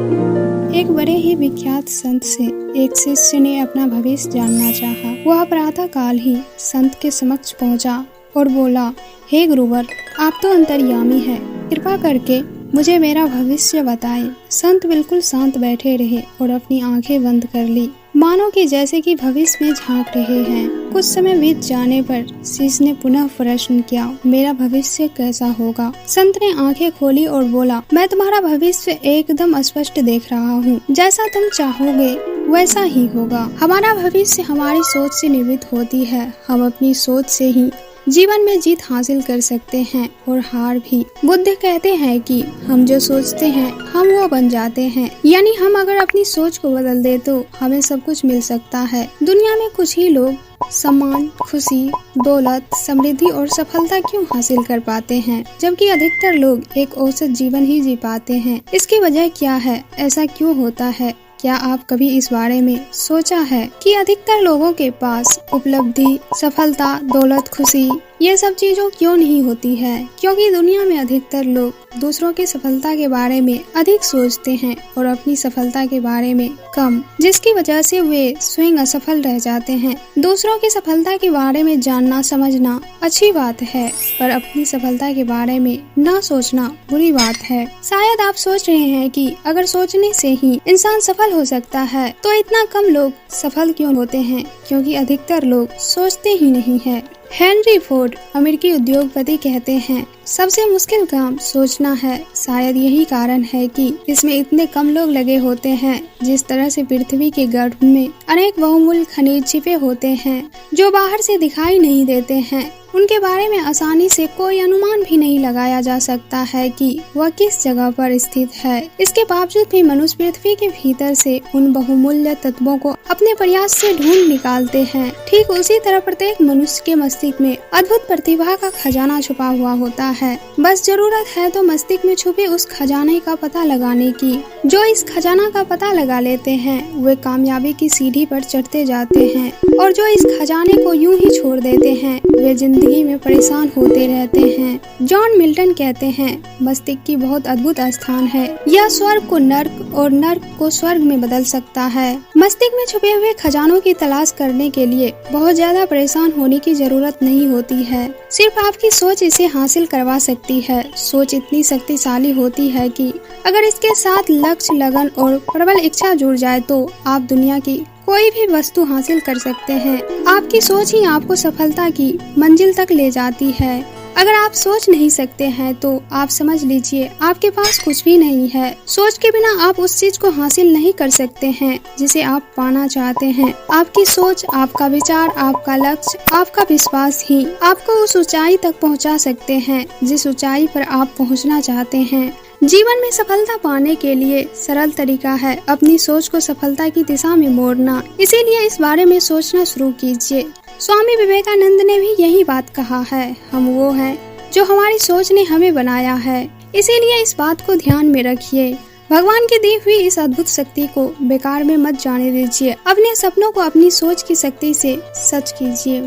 एक बड़े ही विख्यात संत से एक शिष्य ने अपना भविष्य जानना चाहा। वह प्रातः काल ही संत के समक्ष पहुंचा और बोला, हे गुरुवर, आप तो अंतर्यामी हैं, कृपा करके मुझे मेरा भविष्य बताएं। संत बिल्कुल शांत बैठे रहे और अपनी आंखें बंद कर ली, मानो कि जैसे कि भविष्य में झांक रहे हैं। कुछ समय बीत जाने पर शिष्य ने पुनः प्रश्न किया, मेरा भविष्य कैसा होगा? संत ने आंखें खोली और बोला, मैं तुम्हारा भविष्य एकदम स्पष्ट देख रहा हूँ। जैसा तुम चाहोगे वैसा ही होगा। हमारा भविष्य हमारी सोच से निर्मित होती है। हम अपनी सोच से ही जीवन में जीत हासिल कर सकते हैं और हार भी। बुद्ध कहते हैं कि हम जो सोचते हैं हम वो बन जाते हैं, यानी हम अगर अपनी सोच को बदल दे तो हमें सब कुछ मिल सकता है। दुनिया में कुछ ही लोग सम्मान, खुशी, दौलत, समृद्धि और सफलता क्यों हासिल कर पाते हैं, जबकि अधिकतर लोग एक औसत जीवन ही जी पाते हैं। इसकी वजह क्या है? ऐसा क्यों होता है? क्या आप कभी इस बारे में सोचा है कि अधिकतर लोगों के पास उपलब्धि, सफलता, दौलत, खुशी ये सब चीजों क्यों नहीं होती है? क्योंकि दुनिया में अधिकतर लोग दूसरों की सफलता के बारे में अधिक सोचते हैं और अपनी सफलता के बारे में कम, जिसकी वजह से वे स्वयं असफल रह जाते हैं। दूसरों की सफलता के बारे में जानना समझना अच्छी बात है, पर अपनी सफलता के बारे में न सोचना बुरी बात है। शायद आप सोच रहे हैं कि अगर सोचने से ही इंसान सफल हो सकता है तो इतना कम लोग सफल क्यों होते हैं? क्योंकि अधिकतर लोग सोचते ही नहीं है। हेनरी फोर्ड अमेरिकी उद्योगपति कहते हैं, सबसे मुश्किल काम सोचना है। शायद यही कारण है कि इसमें इतने कम लोग लगे होते हैं। जिस तरह से पृथ्वी के गर्भ में अनेक बहुमूल्य खनिज छिपे होते हैं जो बाहर से दिखाई नहीं देते हैं, उनके बारे में आसानी से कोई अनुमान भी नहीं लगाया जा सकता है कि वह किस जगह पर स्थित है। इसके बावजूद भी मनुष्य पृथ्वी के भीतर से उन बहुमूल्य तत्वों को अपने प्रयास से ढूंढ निकालते हैं। ठीक उसी तरह प्रत्येक मनुष्य के मस्तिष्क में अद्भुत प्रतिभा का खजाना छुपा हुआ होता है। बस जरूरत है तो मस्तिष्क में छुपे उस खजाने का पता लगाने की। जो इस खजाना का पता लगा लेते हैं वे कामयाबी की सीढ़ी पर चढ़ते जाते हैं, और जो इस खजाने को यूं ही छोड़ देते हैं वे जिंदगी में परेशान होते रहते हैं। जॉन मिल्टन कहते हैं, मस्तिष्क की बहुत अद्भुत स्थान है। यह स्वर्ग को नर्क और नर्क को स्वर्ग में बदल सकता है। मस्तिष्क में छुपे हुए खजानों की तलाश करने के लिए बहुत ज्यादा परेशान होने की जरूरत नहीं होती है। सिर्फ आपकी सोच इसे हासिल करवा सकती है। सोच इतनी शक्तिशाली होती है कि अगर इसके साथ लक्ष्य, लगन और प्रबल इच्छा जुड़ जाए तो आप दुनिया की कोई भी वस्तु हासिल कर सकते हैं। आपकी सोच ही आपको सफलता की मंजिल तक ले जाती है। अगर आप सोच नहीं सकते हैं तो आप समझ लीजिए आपके पास कुछ भी नहीं है। सोच के बिना आप उस चीज को हासिल नहीं कर सकते हैं जिसे आप पाना चाहते हैं। आपकी सोच, आपका विचार, आपका लक्ष्य, आपका विश्वास ही आपको उस ऊंचाई तक पहुंचा सकते हैं जिस ऊंचाई पर आप पहुंचना चाहते हैं। जीवन में सफलता पाने के लिए सरल तरीका है अपनी सोच को सफलता की दिशा में मोड़ना। इसीलिए इस बारे में सोचना शुरू कीजिए। स्वामी विवेकानंद ने भी यही बात कहा है, हम वो हैं जो हमारी सोच ने हमें बनाया है। इसीलिए इस बात को ध्यान में रखिए। भगवान की दी हुई इस अद्भुत शक्ति को बेकार में मत जाने दीजिए। अपने सपनों को अपनी सोच की शक्ति से सच कीजिए।